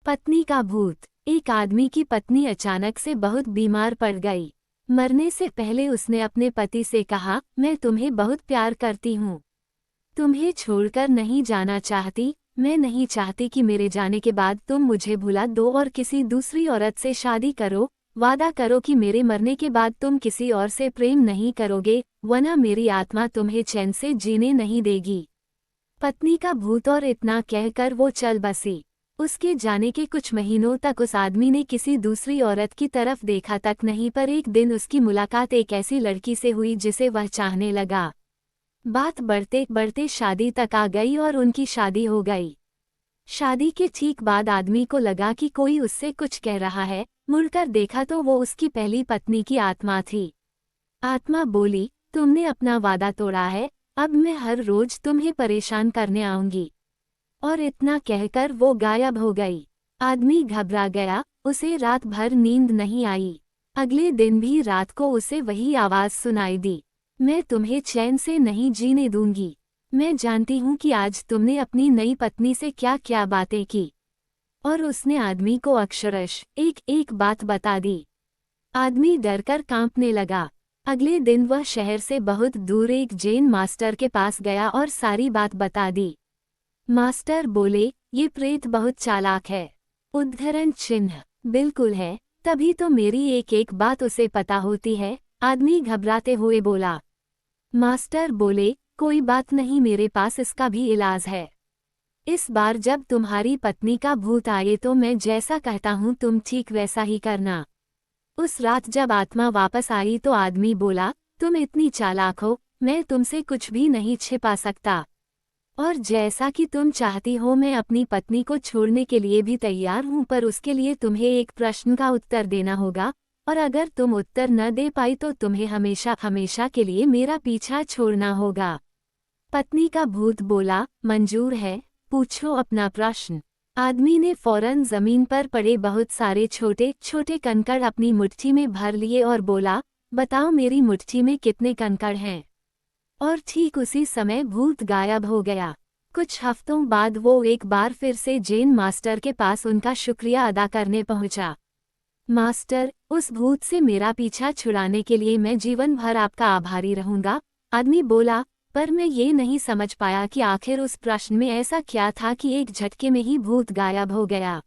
पत्नी का भूत। एक आदमी की पत्नी अचानक से बहुत बीमार पड़ गई। मरने से पहले उसने अपने पति से कहा, मैं तुम्हें बहुत प्यार करती हूँ, तुम्हें छोड़कर नहीं जाना चाहती। मैं नहीं चाहती कि मेरे जाने के बाद तुम मुझे भुला दो और किसी दूसरी औरत से शादी करो। वादा करो कि मेरे मरने के बाद तुम किसी और से प्रेम नहीं करोगे, वरना मेरी आत्मा तुम्हें चैन से जीने नहीं देगी। पत्नी का भूत। और इतना कहकर वो चल बसी। उसके जाने के कुछ महीनों तक उस आदमी ने किसी दूसरी औरत की तरफ देखा तक नहीं, पर एक दिन उसकी मुलाकात एक ऐसी लड़की से हुई जिसे वह चाहने लगा। बात बढ़ते बढ़ते शादी तक आ गई और उनकी शादी हो गई। शादी के ठीक बाद आदमी को लगा कि कोई उससे कुछ कह रहा है। मुड़कर देखा तो वो उसकी पहली पत्नी की आत्मा थी। आत्मा बोली, तुमने अपना वादा तोड़ा है, अब मैं हर रोज तुम्हें परेशान करने आऊंगी। और इतना कहकर वो गायब हो गई। आदमी घबरा गया, उसे रात भर नींद नहीं आई। अगले दिन भी रात को उसे वही आवाज सुनाई दी, मैं तुम्हें चैन से नहीं जीने दूंगी। मैं जानती हूँ कि आज तुमने अपनी नई पत्नी से क्या क्या बातें की। और उसने आदमी को अक्षरश एक एक बात बता दी। आदमी डरकर कांपने लगा। अगले दिन वह शहर से बहुत दूर एक जैन मास्टर के पास गया और सारी बात बता दी। मास्टर बोले, ये प्रेत बहुत चालाक है। उद्धरण चिन्ह। बिल्कुल है, तभी तो मेरी एक एक बात उसे पता होती है। आदमी घबराते हुए बोला। मास्टर बोले, कोई बात नहीं, मेरे पास इसका भी इलाज है। इस बार जब तुम्हारी पत्नी का भूत आए तो मैं जैसा कहता हूँ तुम ठीक वैसा ही करना। उस रात जब आत्मा वापस आई तो आदमी बोला, तुम इतनी चालाक हो, मैं तुमसे कुछ भी नहीं छिपा सकता। और जैसा कि तुम चाहती हो मैं अपनी पत्नी को छोड़ने के लिए भी तैयार हूँ, पर उसके लिए तुम्हें एक प्रश्न का उत्तर देना होगा, और अगर तुम उत्तर न दे पाई तो तुम्हें हमेशा हमेशा के लिए मेरा पीछा छोड़ना होगा। पत्नी का भूत बोला, मंजूर है, पूछो अपना प्रश्न। आदमी ने फौरन जमीन पर पड़े बहुत सारे छोटे छोटे कंकड़ अपनी मुट्ठी में भर लिए और बोला, बताओ मेरी मुट्ठी में कितने कंकड़ हैं। और ठीक उसी समय भूत गायब हो गया। कुछ हफ्तों बाद वो एक बार फिर से जैन मास्टर के पास उनका शुक्रिया अदा करने पहुंचा। मास्टर, उस भूत से मेरा पीछा छुड़ाने के लिए मैं जीवन भर आपका आभारी रहूंगा। आदमी बोला, पर मैं ये नहीं समझ पाया कि आखिर उस प्रश्न में ऐसा क्या था कि एक झटके में ही भूत गायब हो गया।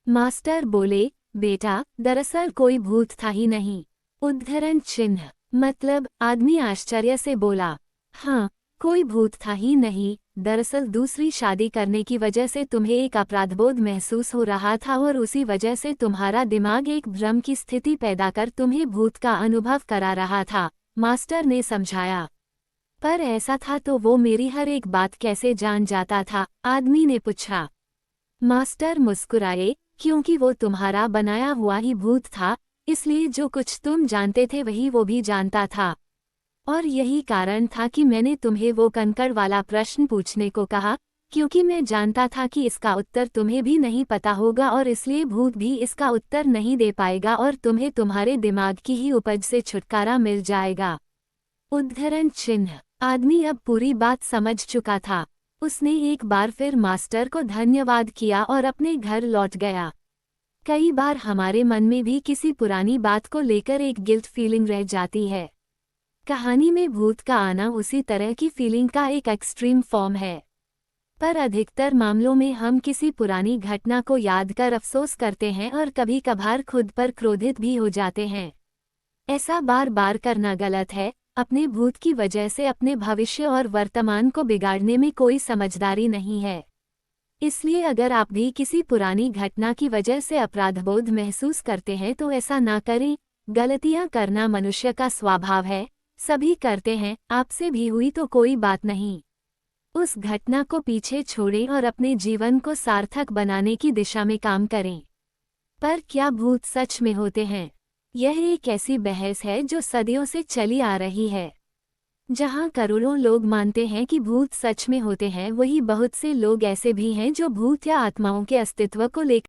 मास्टर बोले, बेटा, दरअसल कोई भूत था ही नहीं। उद्धरण चिन्ह। मतलब? आदमी आश्चर्य से बोला, हाँ, कोई भूत था ही नहीं। दरअसल दूसरी शादी करने की वजह से तुम्हें एक अपराधबोध महसूस हो रहा था और उसी वजह से तुम्हारा दिमाग एक भ्रम की स्थिति पैदा कर तुम्हें भूत का अनुभव करा रहा था, मास्टर ने समझाया। पर ऐसा था तो वो मेरी हर एक बात कैसे जान जाता था? आदमी ने पूछा। मास्टर मुस्कुराए, क्योंकि वो तुम्हारा बनाया हुआ ही भूत था, इसलिए जो कुछ तुम जानते थे वही वो भी जानता था। और यही कारण था कि मैंने तुम्हें वो कंकड़ वाला प्रश्न पूछने को कहा, क्योंकि मैं जानता था कि इसका उत्तर तुम्हें भी नहीं पता होगा और इसलिए भूत भी इसका उत्तर नहीं दे पाएगा और तुम्हें तुम्हारे दिमाग की ही उपज से छुटकारा मिल जाएगा। उद्धरण चिन्ह। आदमी अब पूरी बात समझ चुका था। उसने एक बार फिर मास्टर को धन्यवाद किया और अपने घर लौट गया। कई बार हमारे मन में भी किसी पुरानी बात को लेकर एक गिल्ट फीलिंग रह जाती है। कहानी में भूत का आना उसी तरह की फीलिंग का एक एक्सट्रीम फॉर्म है। पर अधिकतर मामलों में हम किसी पुरानी घटना को याद कर अफसोस करते हैं और कभी कभार खुद पर क्रोधित भी हो जाते हैं। ऐसा बार बार करना गलत है। अपने भूत की वजह से अपने भविष्य और वर्तमान को बिगाड़ने में कोई समझदारी नहीं है। इसलिए अगर आप भी किसी पुरानी घटना की वजह से अपराधबोध महसूस करते हैं तो ऐसा ना करें। गलतियां करना मनुष्य का स्वभाव है, सभी करते हैं, आपसे भी हुई तो कोई बात नहीं। उस घटना को पीछे छोड़ें और अपने जीवन को सार्थक बनाने की दिशा में काम करें। पर क्या भूत सच में होते हैं? यह एक ऐसी बहस है जो सदियों से चली आ रही है। जहां करोड़ों लोग मानते हैं कि भूत सच में होते हैं, वहीं बहुत से लोग ऐसे भी हैं जो भूत या आत्माओं के अस्तित्व को लेकर